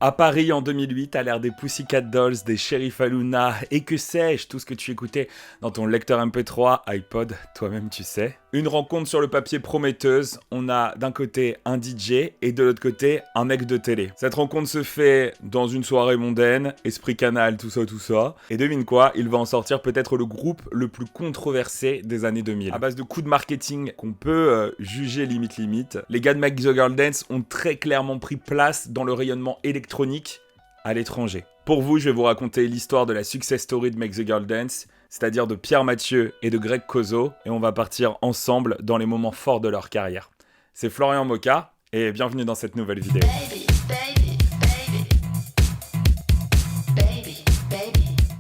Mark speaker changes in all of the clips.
Speaker 1: À Paris en 2008, à l'ère des Pussycat Dolls, des Sheriff Aluna et que sais-je, tout ce que tu écoutais dans ton lecteur MP3, iPod, toi-même tu sais. Une rencontre sur le papier prometteuse, on a d'un côté un DJ et de l'autre côté un mec de télé. Cette rencontre se fait dans une soirée mondaine, esprit canal, tout ça. Et devine quoi, il va en sortir peut-être le groupe le plus controversé des années 2000. À base de coups de marketing qu'on peut juger limite, les gars de Make the Girl Dance ont très clairement pris place dans le rayonnement électronique à l'étranger. Pour vous, je vais vous raconter l'histoire de la success story de Make the Girl Dance, c'est-à-dire de Pierre Mathieu et de Greg Kozo, et on va partir ensemble dans les moments forts de leur carrière. C'est Florian Moka, et bienvenue dans cette nouvelle vidéo.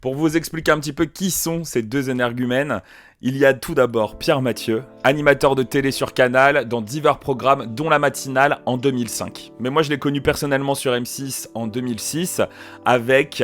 Speaker 1: Pour vous expliquer un petit peu qui sont ces deux énergumènes, il y a tout d'abord Pierre Mathieu, animateur de télé sur Canal dans divers programmes dont La Matinale en 2005. Mais moi je l'ai connu personnellement sur M6 en 2006 avec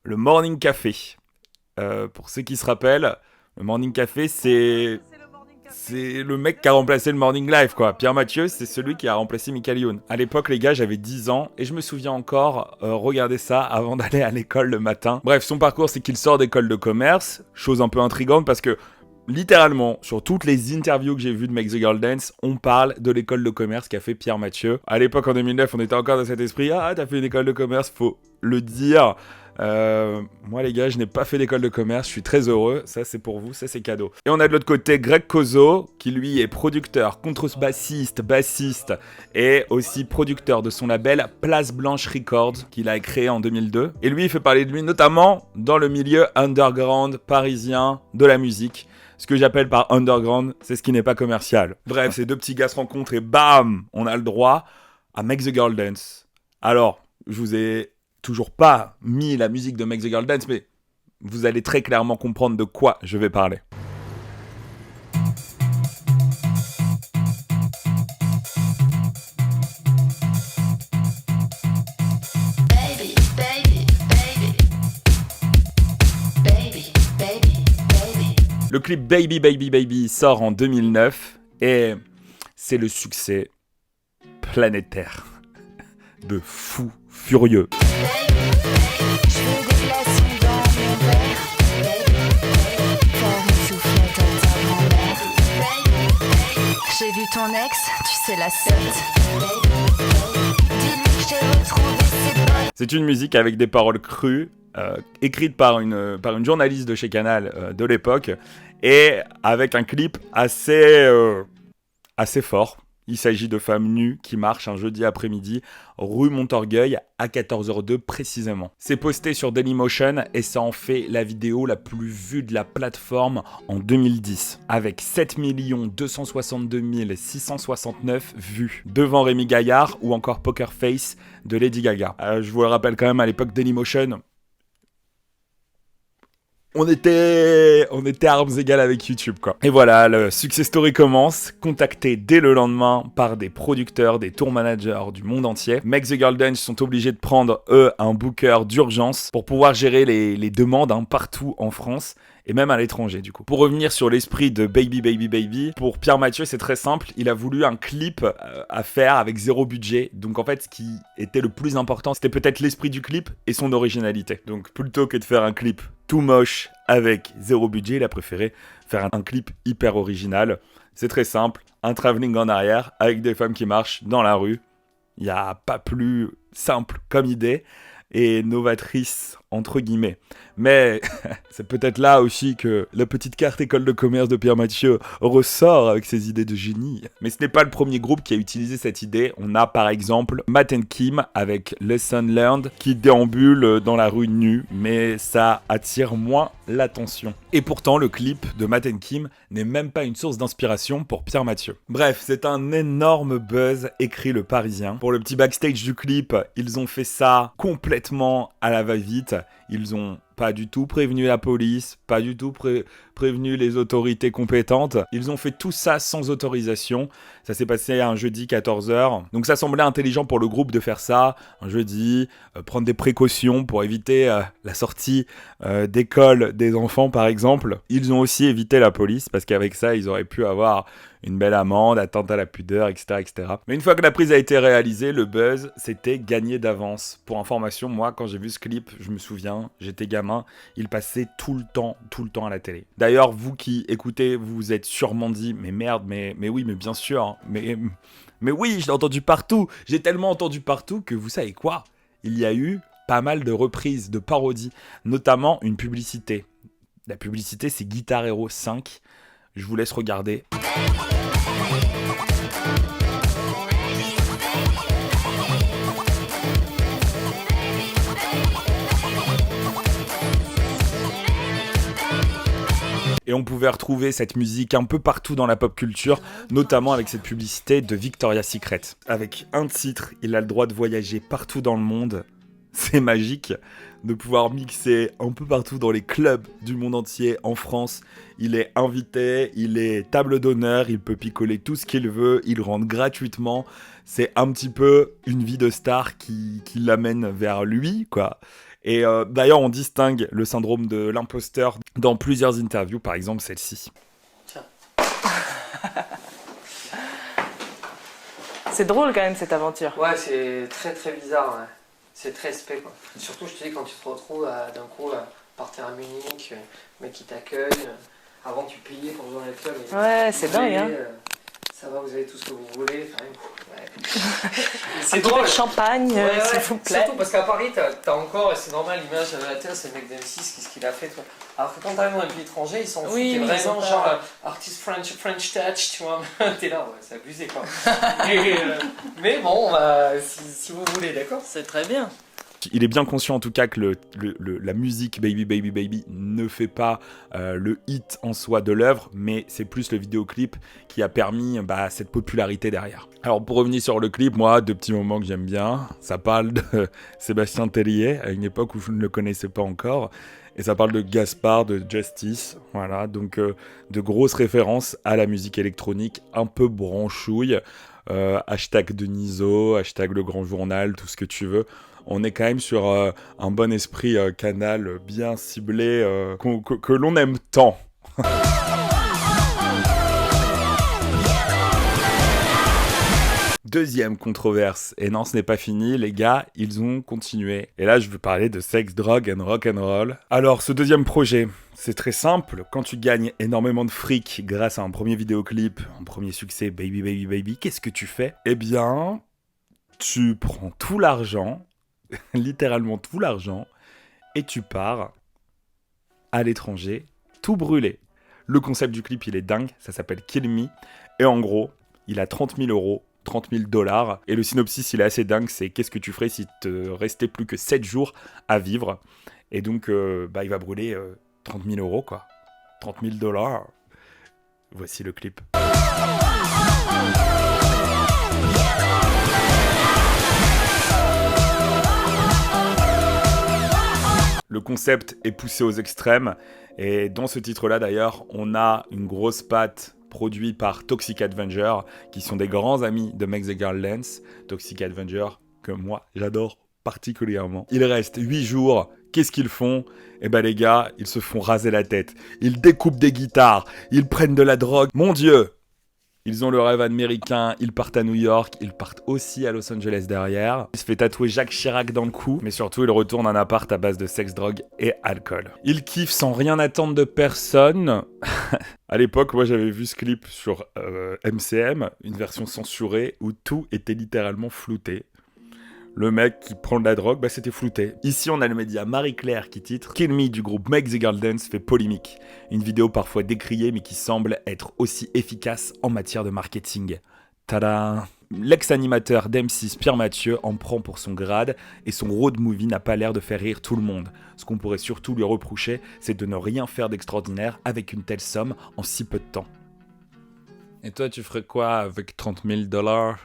Speaker 1: le Morning Café. Pour ceux qui se rappellent, le Morning Café c'est le mec qui a remplacé le Morning Live, quoi. Pierre Mathieu, c'est celui qui a remplacé Michael Youn. À l'époque, les gars, j'avais 10 ans et je me souviens encore regarder ça avant d'aller à l'école le matin. Bref, son parcours, c'est qu'il sort d'école de commerce, chose un peu intrigante parce que littéralement, sur toutes les interviews que j'ai vues de Make the Girl Dance, on parle de l'école de commerce qu'a fait Pierre Mathieu. À l'époque, en 2009, on était encore dans cet esprit « Ah, t'as fait une école de commerce, faut le dire ». Moi les gars, je n'ai pas fait d'école de commerce, je suis très heureux, ça c'est pour vous, ça c'est cadeau. Et on a de l'autre côté Greg Kozo, qui lui est producteur, contrebassiste, bassiste, et aussi producteur de son label Place Blanche Records, qu'il a créé en 2002. Et lui, il fait parler de lui notamment dans le milieu underground parisien de la musique. Ce que j'appelle par underground, c'est ce qui n'est pas commercial. Bref, ces deux petits gars se rencontrent et bam, on a le droit à Make the Girl Dance. Alors, je vous ai toujours pas mis la musique de Make the Girl Dance, mais vous allez très clairement comprendre de quoi je vais parler. Le clip Baby Baby Baby sort en 2009 et c'est le succès planétaire de fou furieux.
Speaker 2: J'ai vu ton ex, tu sais la suite. Dis-lui que j'ai retrouvé ses potes.
Speaker 1: C'est une musique avec des paroles crues, écrite par une journaliste de chez Canal de l'époque, et avec un clip assez fort. Il s'agit de femmes nues qui marchent un jeudi après-midi rue Montorgueil à 14h02 précisément. C'est posté sur Dailymotion et ça en fait la vidéo la plus vue de la plateforme en 2010 avec 7 262 669 vues devant Rémi Gaillard ou encore Poker Face de Lady Gaga. Je vous le rappelle quand même, à l'époque Dailymotion, on était à armes égales avec YouTube, quoi. Et voilà, le success story commence, contacté dès le lendemain par des producteurs, des tour managers du monde entier. Make the Girl Dance sont obligés de prendre, eux, un booker d'urgence pour pouvoir gérer les demandes partout en France et même à l'étranger, du coup. Pour revenir sur l'esprit de Baby Baby Baby, pour Pierre Mathieu, c'est très simple. Il a voulu un clip à faire avec zéro budget. Donc en fait, ce qui était le plus important, c'était peut-être l'esprit du clip et son originalité. Donc plutôt que de faire un clip tout moche avec zéro budget, il a préféré faire un clip hyper original. C'est très simple, un travelling en arrière avec des femmes qui marchent dans la rue. Il n'y a pas plus simple comme idée et novatrice entre guillemets. Mais c'est peut-être là aussi que la petite carte école de commerce de Pierre Mathieu ressort avec ses idées de génie. Mais ce n'est pas le premier groupe qui a utilisé cette idée. On a par exemple Matt and Kim avec Lesson Learned qui déambule dans la rue nue, mais ça attire moins l'attention. Et pourtant, le clip de Matt and Kim n'est même pas une source d'inspiration pour Pierre Mathieu. Bref, c'est un énorme buzz, écrit Le Parisien. Pour le petit backstage du clip, ils ont fait ça complètement à la va-vite. Ils ont pas du tout prévenu la police, pas du tout prévenu les autorités compétentes. Ils ont fait tout ça sans autorisation. Ça s'est passé un jeudi 14h. Donc ça semblait intelligent pour le groupe de faire ça un jeudi, prendre des précautions pour éviter la sortie d'école des enfants par exemple. Ils ont aussi évité la police parce qu'avec ça ils auraient pu avoir une belle amende, atteinte à la pudeur, etc., etc. Mais une fois que la prise a été réalisée, le buzz, c'était gagné d'avance. Pour information, moi, quand j'ai vu ce clip, je me souviens, j'étais gamin, il passait tout le temps à la télé. D'ailleurs, vous qui écoutez, vous vous êtes sûrement dit, mais merde, mais oui, mais bien sûr, hein, mais oui, je l'ai entendu partout, j'ai tellement entendu partout que vous savez quoi ? Il y a eu pas mal de reprises, de parodies, notamment une publicité. La publicité, c'est Guitar Hero 5. Je vous laisse regarder. Et on pouvait retrouver cette musique un peu partout dans la pop culture, notamment avec cette publicité de Victoria's Secret. Avec un titre, il a le droit de voyager partout dans le monde. C'est magique de pouvoir mixer un peu partout dans les clubs du monde entier. En France, il est invité, il est table d'honneur, il peut picoler tout ce qu'il veut, il rentre gratuitement. C'est un petit peu une vie de star qui l'amène vers lui, quoi. Et d'ailleurs, on distingue le syndrome de l'imposteur dans plusieurs interviews, par exemple celle-ci.
Speaker 3: Tiens. C'est drôle quand même cette aventure.
Speaker 4: Ouais, c'est très très bizarre, ouais. C'est très spé quoi. Surtout, je te dis, quand tu te retrouves d'un coup à partir à Munich, le mec qui t'accueille, avant tu payais pour jouer dans les clubs.
Speaker 3: Ouais, c'est dingue, hein.
Speaker 4: Ça va, vous avez tout ce que vous voulez. Enfin, ouais.
Speaker 3: C'est drôle. Champagne, s'il vous plaît.
Speaker 4: Surtout parce qu'à Paris, t'as encore, et c'est normal, l'image de la télé, c'est le mec d'M6, qu'est-ce qu'il a fait, toi. Alors que quand t'arrives dans un pays étranger, ils s'en foutent.
Speaker 3: Oui,
Speaker 4: t'es vraiment
Speaker 3: ils
Speaker 4: genre artiste French touch, tu vois. T'es là, ouais, c'est abusé quoi. Mais bon, si vous voulez, d'accord.
Speaker 3: C'est très bien.
Speaker 1: Il est bien conscient en tout cas que la musique Baby Baby Baby ne fait pas le hit en soi de l'œuvre, mais c'est plus le vidéoclip qui a permis cette popularité derrière. Alors pour revenir sur le clip, moi, deux petits moments que j'aime bien, ça parle de Sébastien Tellier, à une époque où je ne le connaissais pas encore, et ça parle de Gaspard, de Justice, voilà, donc de grosses références à la musique électronique, un peu branchouille, hashtag Deniso, hashtag Le Grand Journal, tout ce que tu veux. On est quand même sur un bon esprit Canal bien ciblé que l'on aime tant. Deuxième controverse, et non ce n'est pas fini, les gars, ils ont continué. Et là je veux parler de sex, drogue and rock'n'roll. Alors ce deuxième projet, c'est très simple, quand tu gagnes énormément de fric grâce à un premier vidéoclip, un premier succès, Baby Baby Baby, qu'est-ce que tu fais ? Eh bien, tu prends tout l'argent, littéralement tout l'argent, et tu pars à l'étranger, tout brûlé. Le concept du clip, il est dingue, ça s'appelle Kill Me, et en gros, il a 30 000 €, 30 000 $, et le synopsis, il est assez dingue, c'est qu'est-ce que tu ferais si te restait plus que 7 jours à vivre, et donc, il va brûler 30 000 €, quoi. 30 000 $. Voici le clip. Le concept est poussé aux extrêmes, et dans ce titre-là d'ailleurs, on a une grosse patte produite par Toxic Avenger, qui sont des grands amis de Make the Girl Dance. Toxic Avenger, que moi j'adore particulièrement. Il reste 8 jours, qu'est-ce qu'ils font ? Eh ben les gars, ils se font raser la tête, ils découpent des guitares, ils prennent de la drogue, mon Dieu ! Ils ont le rêve américain, ils partent à New York, ils partent aussi à Los Angeles derrière. Il se fait tatouer Jacques Chirac dans le cou, mais surtout il retourne en appart à base de sexe, drogue et alcool. Il kiffe sans rien attendre de personne. À l'époque, moi j'avais vu ce clip sur MCM, une version censurée où tout était littéralement flouté. Le mec qui prend de la drogue, c'était flouté. Ici, on a le média Marie-Claire qui titre « Kill Me » du groupe Make the Girl Dance fait polémique. Une vidéo parfois décriée, mais qui semble être aussi efficace en matière de marketing. Tada! L'ex-animateur d'M6, Pierre Mathieu, en prend pour son grade, et son road movie n'a pas l'air de faire rire tout le monde. Ce qu'on pourrait surtout lui reprocher, c'est de ne rien faire d'extraordinaire avec une telle somme en si peu de temps. Et toi, tu ferais quoi avec 30 000 $?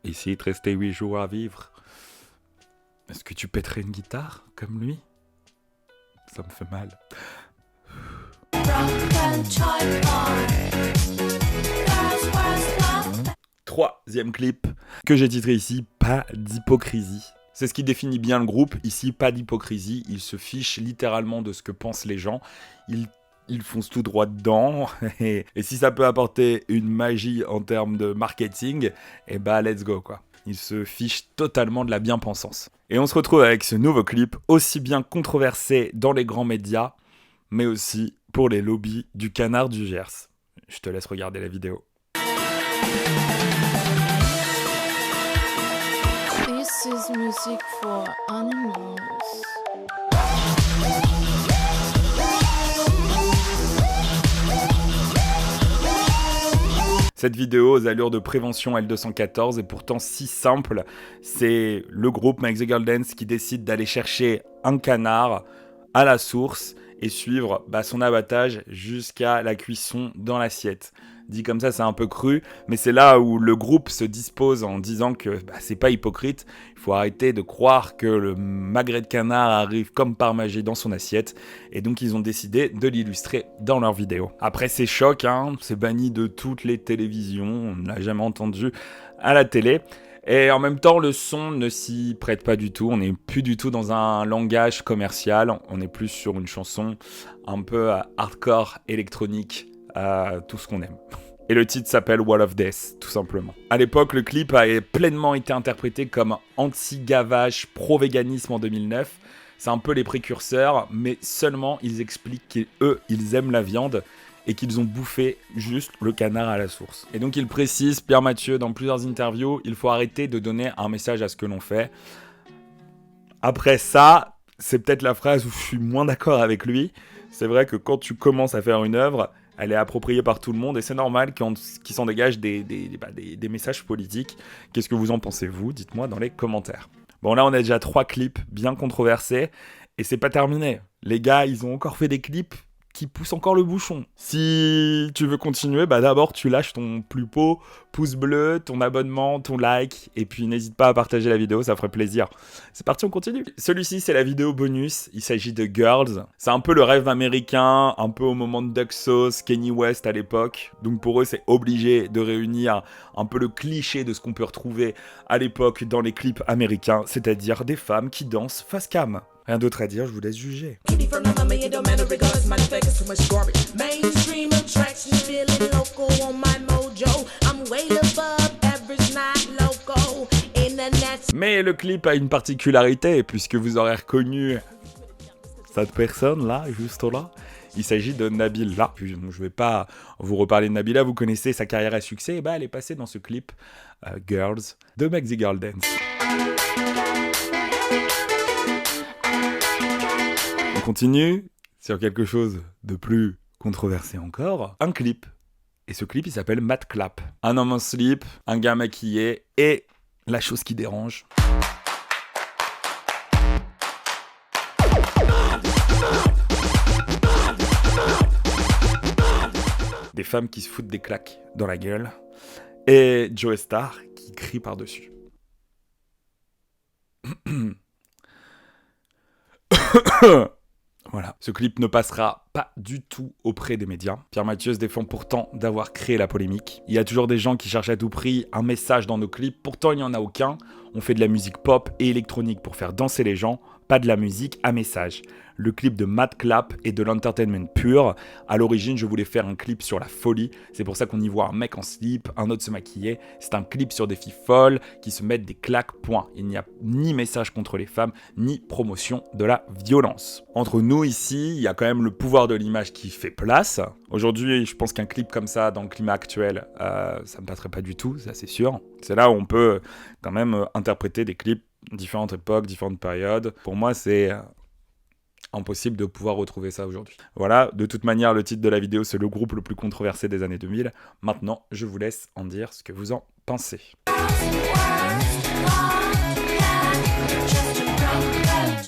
Speaker 1: Et s'il te restait 8 jours à vivre, est-ce que tu pèterais une guitare comme lui ? Ça me fait mal. Troisième clip que j'ai titré ici, pas d'hypocrisie. C'est ce qui définit bien le groupe. Ici, pas d'hypocrisie. Ils se fichent littéralement de ce que pensent les gens. Ils foncent tout droit dedans. Et si ça peut apporter une magie en termes de marketing, eh bah let's go quoi. Ils se fichent totalement de la bien-pensance. Et on se retrouve avec ce nouveau clip, aussi bien controversé dans les grands médias, mais aussi pour les lobbies du canard du Gers. Je te laisse regarder la vidéo.
Speaker 5: This is music for animals.
Speaker 1: Cette vidéo aux allures de prévention L214 est pourtant si simple. C'est le groupe Make the Girl Dance qui décide d'aller chercher un canard à la source et suivre son abattage jusqu'à la cuisson dans l'assiette. Dit comme ça, c'est un peu cru, mais c'est là où le groupe se dispose en disant que c'est pas hypocrite. Il faut arrêter de croire que le magret de canard arrive comme par magie dans son assiette. Et donc, ils ont décidé de l'illustrer dans leur vidéo. Après, c'est choc, c'est banni de toutes les télévisions. On ne l'a jamais entendu à la télé. Et en même temps, le son ne s'y prête pas du tout. On n'est plus du tout dans un langage commercial. On est plus sur une chanson un peu hardcore, électronique. Tout ce qu'on aime. Et le titre s'appelle Wall of Death, tout simplement. À l'époque, le clip a pleinement été interprété comme anti-gavage, pro-véganisme en 2009. C'est un peu les précurseurs, mais seulement ils expliquent qu'eux, ils aiment la viande et qu'ils ont bouffé juste le canard à la source. Et donc il précise, Pierre Mathieu, dans plusieurs interviews, il faut arrêter de donner un message à ce que l'on fait. Après ça, c'est peut-être la phrase où je suis moins d'accord avec lui. C'est vrai que quand tu commences à faire une œuvre, elle est appropriée par tout le monde et c'est normal qu'il s'en dégage des messages politiques. Qu'est-ce que vous en pensez, vous ? Dites-moi dans les commentaires. Bon, là, on a déjà 3 clips bien controversés et c'est pas terminé. Les gars, ils ont encore fait des clips qui pousse encore le bouchon. Si tu veux continuer, d'abord tu lâches ton plus beau pouce bleu, ton abonnement, ton like, et puis n'hésite pas à partager la vidéo, ça ferait plaisir. C'est parti, on continue. Celui-ci, c'est la vidéo bonus, il s'agit de Girls. C'est un peu le rêve américain, un peu au moment de Duck Sauce, Kanye West à l'époque. Donc pour eux, c'est obligé de réunir un peu le cliché de ce qu'on peut retrouver à l'époque dans les clips américains, c'est-à-dire des femmes qui dansent face cam. Rien d'autre à dire, je vous laisse juger. Mais le clip a une particularité, puisque vous aurez reconnu cette personne-là, juste là. Il s'agit de Nabila. Je ne vais pas vous reparler de Nabila, vous connaissez sa carrière à succès, et elle est passée dans ce clip Girls de Make the Girl Dance. On continue sur quelque chose de plus controversé encore, un clip. Et ce clip, il s'appelle Matt Clap. Un homme en slip, un gars maquillé et la chose qui dérange. Des femmes qui se foutent des claques dans la gueule. Et Joe Star qui crie par-dessus. Voilà, ce clip ne passera pas du tout auprès des médias. Pierre Mathieu se défend pourtant d'avoir créé la polémique. Il y a toujours des gens qui cherchent à tout prix un message dans nos clips, pourtant il n'y en a aucun. On fait de la musique pop et électronique pour faire danser les gens, pas de la musique à message. Le clip de Matt Clap est de l'entertainment pur. À l'origine, je voulais faire un clip sur la folie. C'est pour ça qu'on y voit un mec en slip, un autre se maquiller. C'est un clip sur des filles folles qui se mettent des claques, point. Il n'y a ni message contre les femmes, ni promotion de la violence. Entre nous ici, il y a quand même le pouvoir de l'image qui fait place. Aujourd'hui, je pense qu'un clip comme ça, dans le climat actuel, ça ne passerait pas du tout, ça c'est sûr. C'est là où on peut quand même interpréter des clips différentes époques, différentes périodes. Pour moi, c'est impossible de pouvoir retrouver ça aujourd'hui. Voilà, de toute manière, le titre de la vidéo, c'est le groupe le plus controversé des années 2000. Maintenant, je vous laisse en dire ce que vous en pensez.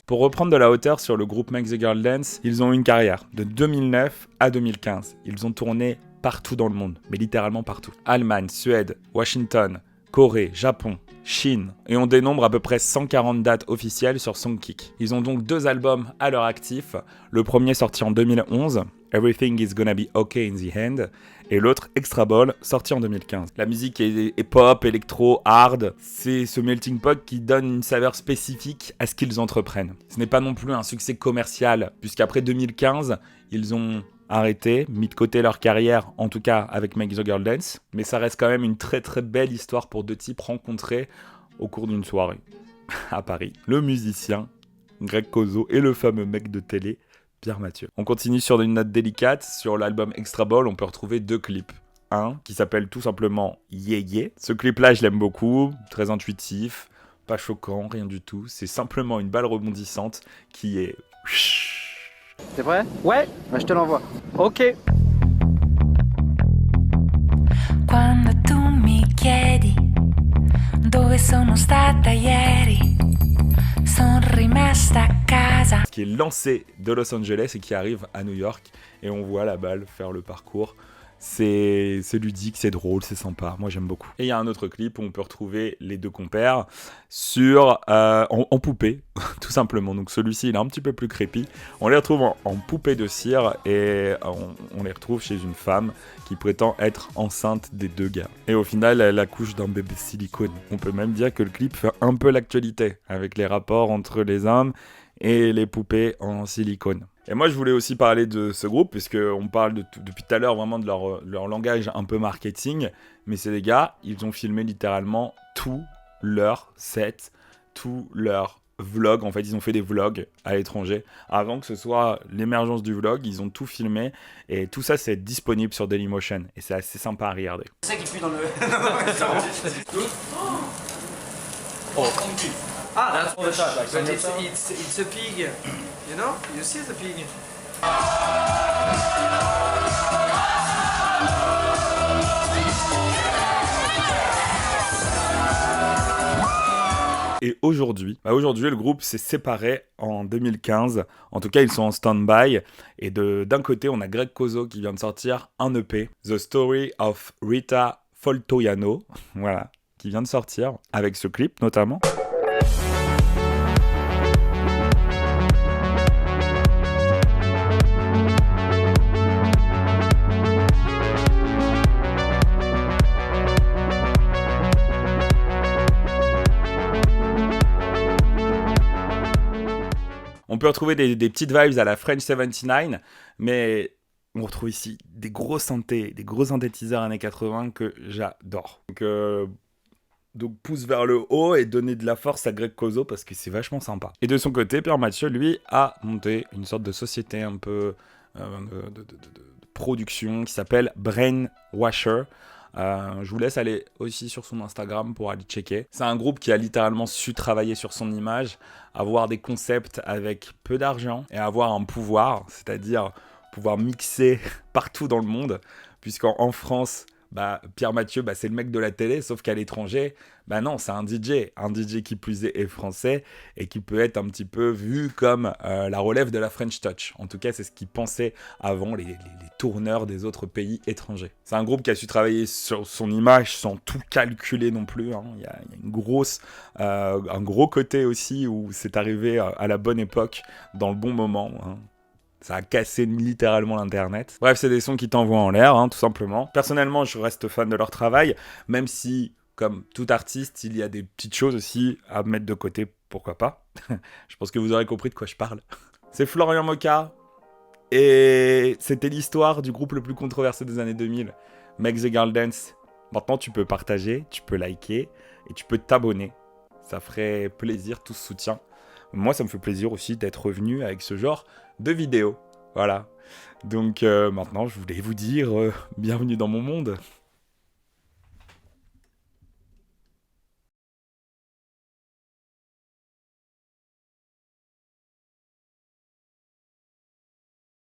Speaker 1: Pour reprendre de la hauteur sur le groupe Make the Girl Dance, ils ont eu une carrière de 2009 à 2015. Ils ont tourné partout dans le monde, mais littéralement partout. Allemagne, Suède, Washington, Corée, Japon, Chine, et on dénombre à peu près 140 dates officielles sur Songkick. Ils ont donc 2 albums à leur actif, le premier sorti en 2011, Everything is Gonna Be Okay in the End, et l'autre Extra Ball, sorti en 2015. La musique est pop, électro, hard, c'est ce melting pot qui donne une saveur spécifique à ce qu'ils entreprennent. Ce n'est pas non plus un succès commercial, puisqu'après 2015, ils ont arrêté, mis de côté leur carrière, en tout cas avec Make the Girl Dance, mais ça reste quand même une très très belle histoire pour deux types rencontrés au cours d'une soirée à Paris. Le musicien Greg Kozo et le fameux mec de télé Pierre Mathieu. On continue sur une note délicate. Sur l'album Extra Ball, on peut retrouver 2 clips. Un qui s'appelle tout simplement Yeah Yeah. Ce clip-là, je l'aime beaucoup, très intuitif, pas choquant, rien du tout. C'est simplement une balle rebondissante qui est...
Speaker 6: T'es prêt? Ouais. Bah, je te l'envoie. Ok.
Speaker 2: Quando tu mi chiedi dove sono stata ieri, son rimasta a casa.
Speaker 1: Qui est lancé de Los Angeles et qui arrive à New York. Et on voit la balle faire le parcours. C'est ludique, c'est drôle, c'est sympa. Moi, j'aime beaucoup. Et il y a un autre clip où on peut retrouver les deux compères en poupée, tout simplement. Donc celui-ci, il est un petit peu plus creepy. On les retrouve en poupée de cire et on les retrouve chez une femme qui prétend être enceinte des deux gars. Et au final, elle accouche d'un bébé silicone. On peut même dire que le clip fait un peu l'actualité avec les rapports entre les hommes et les poupées en silicone. Et moi, je voulais aussi parler de ce groupe, puisqu'on parle depuis tout à l'heure vraiment de leur langage un peu marketing. Mais c'est des gars, ils ont filmé littéralement tout leur set, tout leur vlog. En fait, ils ont fait des vlogs à l'étranger. Avant que ce soit l'émergence du vlog, ils ont tout filmé. Et tout ça, c'est disponible sur Dailymotion. Et c'est assez sympa à regarder.
Speaker 6: C'est ça qui pue dans le... Ah, that's what it does. Like, but it's a pig, you know? You see the pig?
Speaker 1: Et aujourd'hui, le groupe s'est séparé en 2015. En tout cas, ils sont en stand-by. Et d'un côté, on a Greg Kozo qui vient de sortir un EP, The Story of Rita Foltoiano, voilà, qui vient de sortir, avec ce clip notamment. On peut retrouver des petites vibes à la French 79, mais on retrouve ici des gros synthés, des gros synthétiseurs années 80 que j'adore. Donc pouce vers le haut et donner de la force à Greg Kozo parce que c'est vachement sympa. Et de son côté, Pierre Mathieu, lui, a monté une sorte de société un peu de production qui s'appelle Brainwasher. Je vous laisse aller aussi sur son Instagram pour aller checker. C'est un groupe qui a littéralement su travailler sur son image, avoir des concepts avec peu d'argent et avoir un pouvoir, c'est-à-dire pouvoir mixer partout dans le monde, puisqu'en France, Pierre Mathieu, c'est le mec de la télé, sauf qu'à l'étranger, non, c'est un DJ qui plus est français et qui peut être un petit peu vu comme la relève de la French Touch. En tout cas, c'est ce qu'ils pensaient avant les tourneurs des autres pays étrangers. C'est un groupe qui a su travailler sur son image sans tout calculer non plus. Hein. Il y a un gros côté aussi où c'est arrivé à la bonne époque, dans le bon moment. Hein. Ça a cassé littéralement l'internet. Bref, c'est des sons qui t'envoient en l'air, tout simplement. Personnellement, je reste fan de leur travail, même si, comme tout artiste, il y a des petites choses aussi à mettre de côté, pourquoi pas. Je pense que vous aurez compris de quoi je parle. C'est Florian Moka, et c'était l'histoire du groupe le plus controversé des années 2000, Make the Girl Dance. Maintenant, tu peux partager, tu peux liker, et tu peux t'abonner. Ça ferait plaisir, tout ce soutien. Moi, ça me fait plaisir aussi d'être revenu avec ce genre de vidéos. Voilà. Donc maintenant, je voulais vous dire bienvenue dans mon monde.